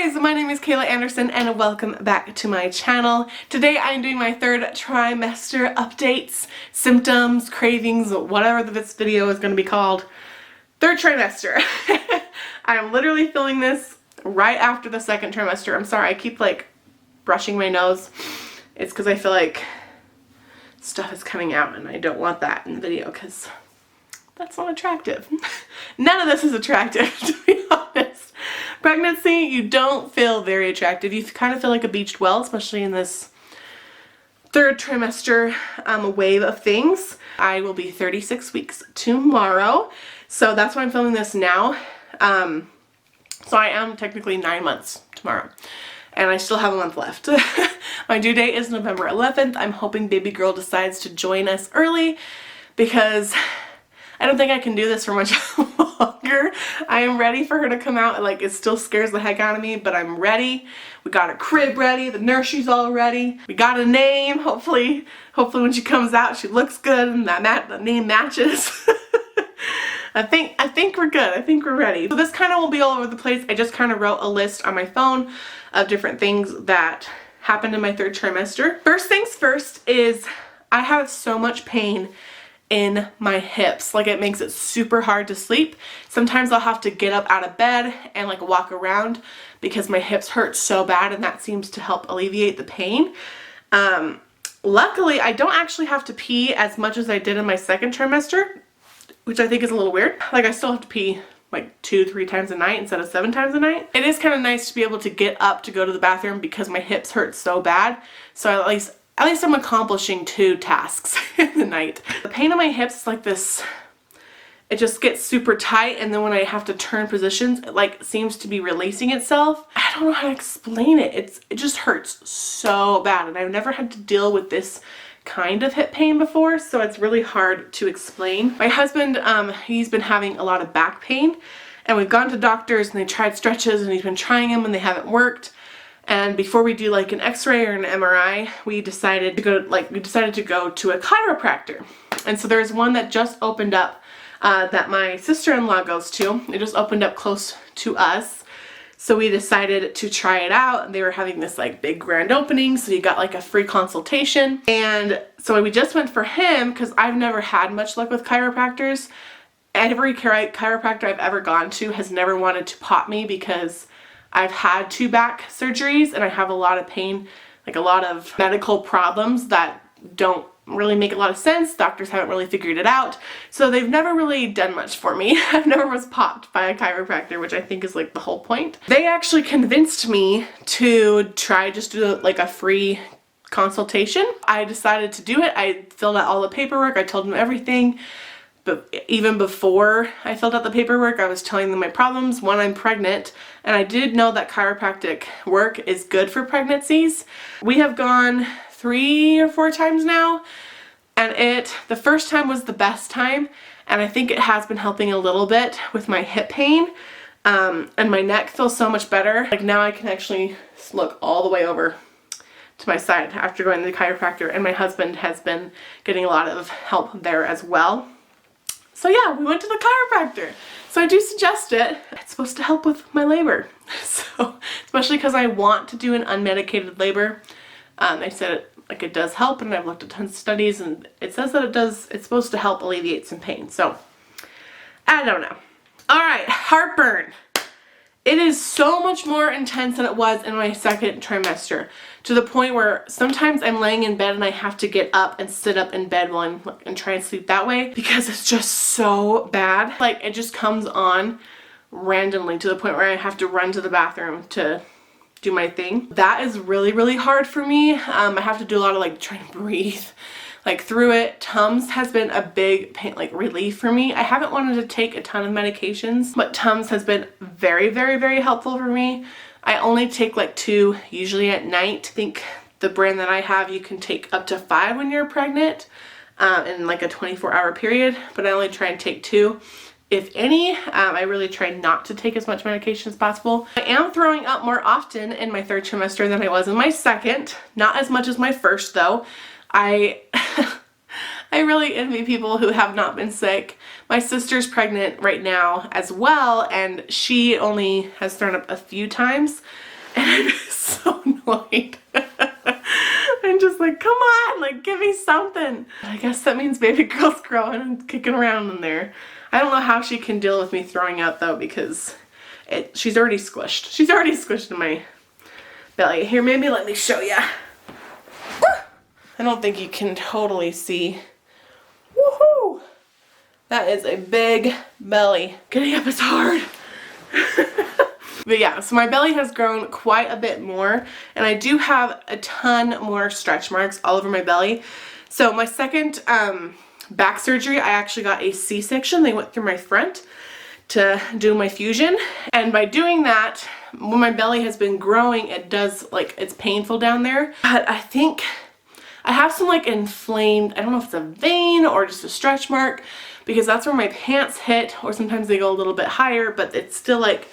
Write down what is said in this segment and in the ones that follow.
guys, my name is Kayla Anderson and welcome back to my channel. Today I am doing my third trimester updates, symptoms, cravings, whatever this video is going to be called. Third trimester. I am literally filming this right after the second trimester. I'm sorry, I keep like brushing my nose. It's because I feel like stuff is coming out and I don't want that in the video because that's not attractive. None of this is attractive, to be honest. Pregnancy, you don't feel very attractive. You kind of feel like a beached well, especially in this third trimester wave of things. I will be 36 weeks tomorrow, so that's why I'm filming this now. So I am technically 9 months tomorrow, and I still have a month left. My due date is November 11th. I'm hoping baby girl decides to join us early because I don't think I can do this for much longer. I am ready for her to come out. Like, it still scares the heck out of me, but I'm ready. We got a crib ready. The nursery's all ready. We got a name. Hopefully when she comes out, she looks good and the name matches. I think we're good. I think we're ready. So this kind of will be all over the place. I just kind of wrote a list on my phone of different things that happened in my third trimester. First things first is I have so much pain in my hips. Like, it makes it super hard to sleep. Sometimes I'll have to get up out of bed and like walk around because my hips hurt so bad, and that seems to help alleviate the pain. Luckily, I don't actually have to pee as much as I did in my second trimester, which I think is a little weird. Like, I still have to pee like 2-3 times a night instead of 7 times a night. It is kind of nice to be able to get up to go to the bathroom because my hips hurt so bad. So at least I'm accomplishing 2 tasks in the night. The pain in my hips is like this, it just gets super tight, and then when I have to turn positions, it like seems to be releasing itself. I don't know how to explain it. It just hurts so bad, and I've never had to deal with this kind of hip pain before, so it's really hard to explain. My husband, he's been having a lot of back pain, and we've gone to doctors and they tried stretches and he's been trying them and they haven't worked. And before we do like an x-ray or an MRI, we decided to go to a chiropractor. And so there's one that just opened up that my sister-in-law goes to. It just opened up close to us. So we decided to try it out. They were having this like big grand opening, so you got like a free consultation. And so we just went for him because I've never had much luck with chiropractors. Every chiropractor I've ever gone to has never wanted to pop me because I've had 2 back surgeries and I have a lot of pain, like a lot of medical problems that don't really make a lot of sense. Doctors haven't really figured it out. So they've never really done much for me. I've never was popped by a chiropractor, which I think is like the whole point. They actually convinced me to try just do like a free consultation. I decided to do it. I filled out all the paperwork. I told them everything. But even before I filled out the paperwork, I was telling them my problems. One, I'm pregnant, and I did know that chiropractic work is good for pregnancies. We have gone 3 or 4 times now, and the first time was the best time, and I think it has been helping a little bit with my hip pain, and my neck feels so much better. Like, now I can actually look all the way over to my side after going to the chiropractor, and my husband has been getting a lot of help there as well. So yeah, we went to the chiropractor. So I do suggest it. It's supposed to help with my labor. So, especially because I want to do an unmedicated labor. They said it does help, and I've looked at tons of studies and it says that it's supposed to help alleviate some pain. So, I don't know. Alright, heartburn. It is so much more intense than it was in my second trimester, to the point where sometimes I'm laying in bed and I have to get up and sit up in bed and try and sleep that way because it's just so bad. Like, it just comes on randomly to the point where I have to run to the bathroom to do my thing. That is really, really hard for me. I have to do a lot of like trying to breathe like through it. Tums has been a big pain, like relief for me. I haven't wanted to take a ton of medications, but Tums has been very, very, very helpful for me. I only take like 2 usually at night. I think the brand that I have, you can take up to 5 when you're pregnant in like a 24-hour period, but I only try and take 2. If any, I really try not to take as much medication as possible. I am throwing up more often in my third trimester than I was in my second. Not as much as my first though. I I really envy people who have not been sick. My sister's pregnant right now as well, and she only has thrown up a few times, and I'm so annoyed. I'm just like, come on, like, give me something. I guess that means baby girl's growing and kicking around in there. I don't know how she can deal with me throwing up though, because she's already squished. She's already squished in my belly. Here, maybe let me show ya. I don't think you can totally see. Woohoo! That is a big belly. Getting up is hard. But yeah, so my belly has grown quite a bit more, and I do have a ton more stretch marks all over my belly. So my second back surgery, I actually got a C-section. They went through my front to do my fusion, and by doing that, when my belly has been growing, it does, like, it's painful down there. But I think I have some like inflamed, I don't know if it's a vein or just a stretch mark, because that's where my pants hit, or sometimes they go a little bit higher, but it's still like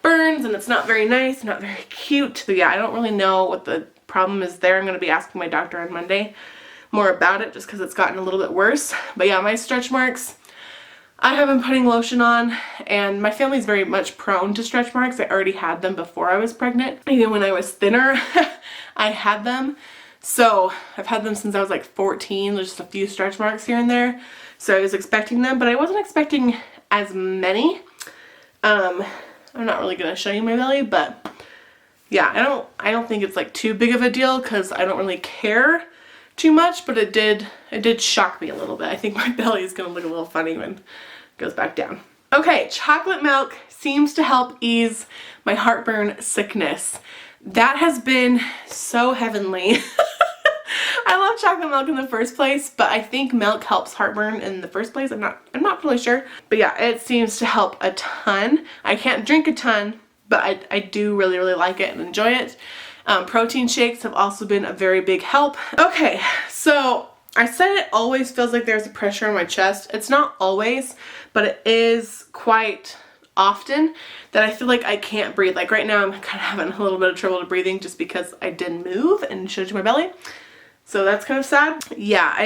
burns and it's not very nice, not very cute. But yeah, I don't really know what the problem is there. I'm going to be asking my doctor on Monday more about it, just because it's gotten a little bit worse. But yeah, my stretch marks, I have been putting lotion on, and my family's very much prone to stretch marks. I already had them before I was pregnant. Even when I was thinner, I had them. So I've had them since I was like 14, there's just a few stretch marks here and there. So I was expecting them, but I wasn't expecting as many. I'm not really gonna show you my belly, but yeah, I don't think it's like too big of a deal, because I don't really care too much, but it did shock me a little bit. I think my belly is gonna look a little funny when it goes back down. Okay, chocolate milk seems to help ease my heartburn sickness. That has been so heavenly. I love chocolate milk in the first place, but I think milk helps heartburn in the first place. I'm not really sure. But yeah, it seems to help a ton. I can't drink a ton, but I do really, really like it and enjoy it. Protein shakes have also been a very big help. Okay, so I said it always feels like there's a pressure on my chest. It's not always, but it is quite often that I feel like I can't breathe. Like right now I'm kind of having a little bit of trouble breathing just because I didn't move and showed you my belly. So that's kind of sad. Yeah,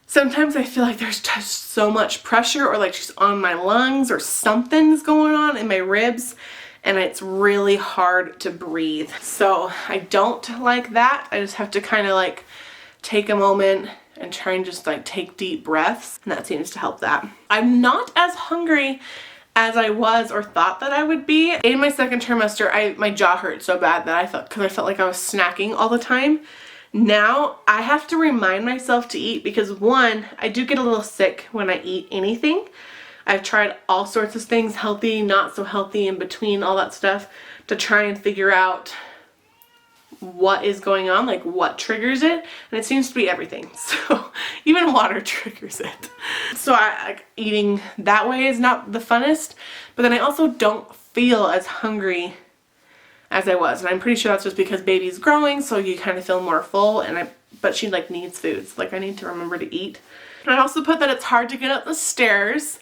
sometimes I feel like there's just so much pressure, or like she's on my lungs, or something's going on in my ribs, and it's really hard to breathe. So I don't like that. I just have to kind of like take a moment and try and just like take deep breaths, and that seems to help that. I'm not as hungry as I was or thought that I would be. In my second trimester, my jaw hurt so bad that because I felt like I was snacking all the time. Now I have to remind myself to eat, because one, I do get a little sick when I eat anything. I've tried all sorts of things, healthy, not so healthy, in between, all that stuff, to try and figure out what is going on, like what triggers it, and it seems to be everything. So even water triggers it. So eating that way is not the funnest, but then I also don't feel as hungry as I was, and I'm pretty sure that's just because baby's growing, so you kind of feel more full, but she like needs food, so like I need to remember to eat. And I also put that it's hard to get up the stairs.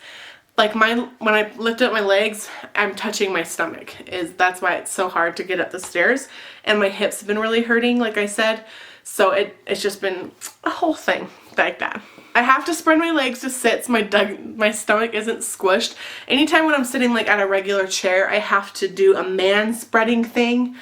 Like when I lift up my legs, I'm touching my stomach. That's why it's so hard to get up the stairs. And my hips have been really hurting, like I said. So it's just been a whole thing like that. I have to spread my legs to sit so my stomach isn't squished. Anytime when I'm sitting like at a regular chair, I have to do a man spreading thing,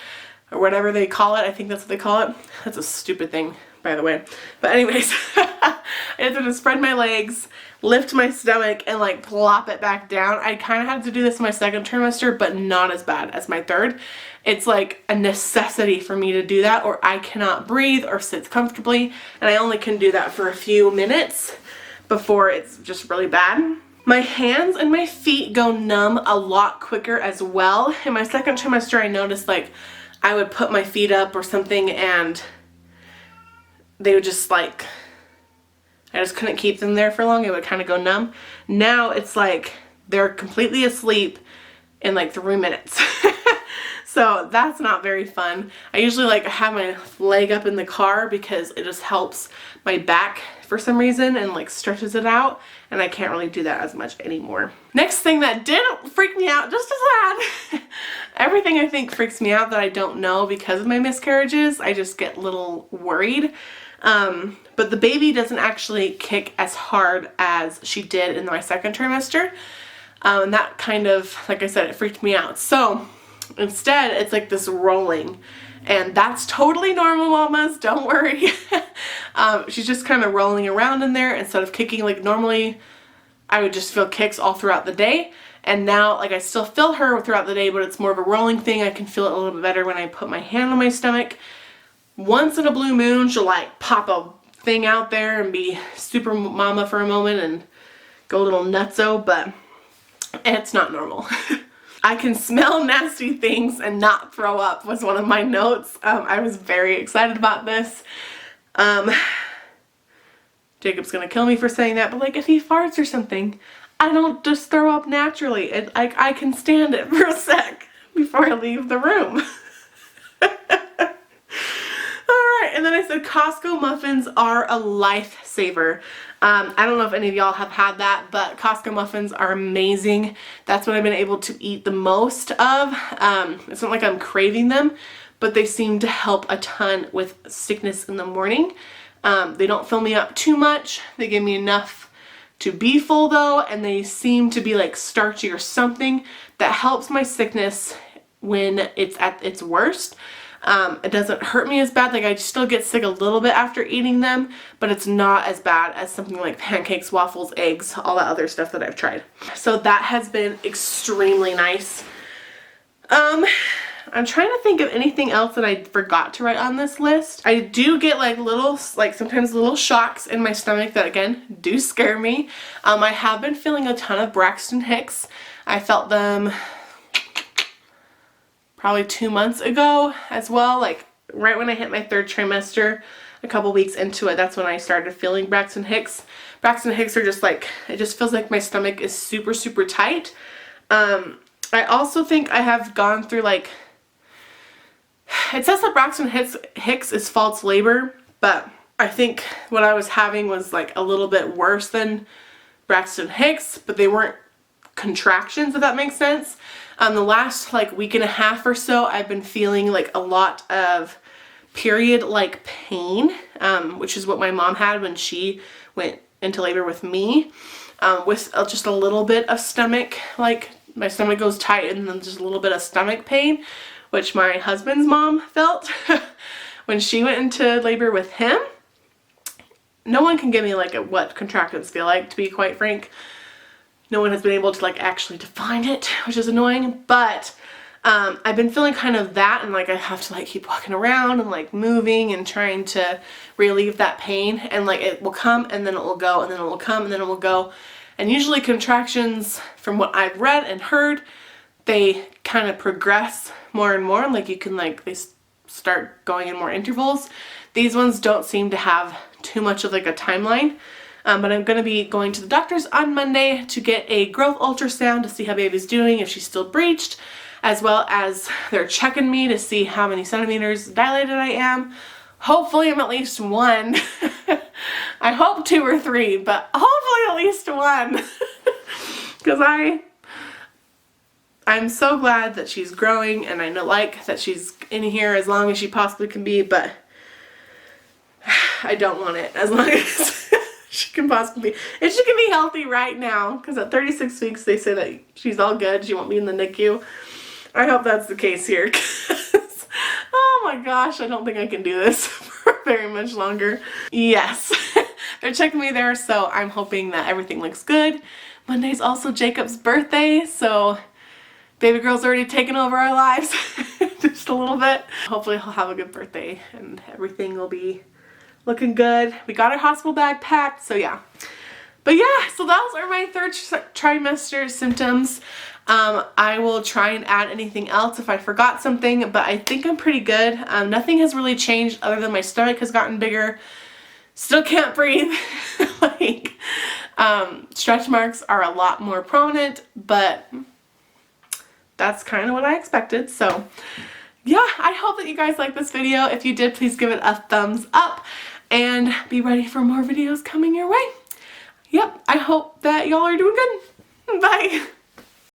or whatever they call it. I think that's what they call it. That's a stupid thing, by the way. But anyways, I have to spread my legs, lift my stomach, and like plop it back down. I kind of had to do this in my second trimester, but not as bad as my third. It's like a necessity for me to do that, or I cannot breathe or sit comfortably, and I only can do that for a few minutes before it's just really bad. My hands and my feet go numb a lot quicker as well. In my second trimester, I noticed like I would put my feet up or something and they would just like, I just couldn't keep them there for long. It would kind of go numb. Now it's like they're completely asleep in like 3 minutes. So that's not very fun. I usually like have my leg up in the car because it just helps my back for some reason and like stretches it out, and I can't really do that as much anymore. Next thing that did freak me out just as bad. Everything I think freaks me out that I don't know because of my miscarriages. I just get a little worried. But the baby doesn't actually kick as hard as she did in my second trimester. And that kind of, like I said, it freaked me out. So instead, it's like this rolling. And that's totally normal, mamas, don't worry. She's just kind of rolling around in there instead of kicking. Like normally, I would just feel kicks all throughout the day. And now, like, I still feel her throughout the day, but it's more of a rolling thing. I can feel it a little bit better when I put my hand on my stomach. Once in a blue moon, she'll like pop a thing out there and be super mama for a moment and go a little nutso, but it's not normal. I can smell nasty things and not throw up was one of my notes. I was very excited about this. Jacob's gonna kill me for saying that, but like if he farts or something, I don't just throw up naturally. I can stand it for a sec before I leave the room. Alright, and then I said Costco muffins are a lifesaver. I don't know if any of y'all have had that, but Costco muffins are amazing. That's what I've been able to eat the most of. It's not like I'm craving them, but they seem to help a ton with sickness in the morning. They don't fill me up too much. They give me enough to be full though, and they seem to be like starchy or something that helps my sickness when it's at its worst. It doesn't hurt me as bad. Like I still get sick a little bit after eating them, but it's not as bad as something like pancakes, waffles, eggs, all that other stuff that I've tried. So that has been extremely nice. I'm trying to think of anything else that I forgot to write on this list. I do get like sometimes little shocks in my stomach that again do scare me. I have been feeling a ton of Braxton Hicks. I felt them probably 2 months ago as well, like right when I hit my third trimester, a couple weeks into it, that's when I started feeling Braxton Hicks. Braxton Hicks are just like, it just feels like my stomach is super, super tight. I also think I have gone through like, it says that Braxton Hicks is false labor, but I think what I was having was like a little bit worse than Braxton Hicks, but they weren't contractions, if that makes sense. The last like week and a half or so, I've been feeling like a lot of period-like pain, which is what my mom had when she went into labor with me, with just a little bit of stomach, like my stomach goes tight and then just a little bit of stomach pain, which my husband's mom felt when she went into labor with him. No one can give me like what contractions feel like, to be quite frank. No one has been able to like actually define it, which is annoying, but I've been feeling kind of that, and like I have to like keep walking around and like moving and trying to relieve that pain, and like it will come and then it will go and then it will come and then it will go. And usually contractions, from what I've read and heard, they kind of progress more and more, and like you can like, they start going in more intervals. These ones don't seem to have too much of like a timeline. But I'm going to be going to the doctor's on Monday to get a growth ultrasound to see how baby's doing, if she's still breached, as well as they're checking me to see how many centimeters dilated I am. Hopefully I'm at least 1. I hope 2 or 3, but hopefully at least 1. Because I'm so glad that she's growing, and I know like that she's in here as long as she possibly can be, but I don't want it as long as she can possibly be. If she can be healthy right now, because at 36 weeks they say that she's all good, she won't be in the NICU. I hope that's the case here, because oh my gosh, I don't think I can do this for very much longer. Yes, they're checking me there, so I'm hoping that everything looks good. Monday's also Jacob's birthday, so baby girl's already taken over our lives just a little bit. Hopefully he'll have a good birthday and everything will be looking good. We got our hospital bag packed, so yeah. But yeah, so those are my third trimester symptoms. I will try and add anything else if I forgot something, but I think I'm pretty good. Nothing has really changed other than my stomach has gotten bigger. Still can't breathe. Like, stretch marks are a lot more prominent, but that's kind of what I expected. So yeah, I hope that you guys liked this video. If you did, please give it a thumbs up and be ready for more videos coming your way. Yep, I hope that y'all are doing good. Bye.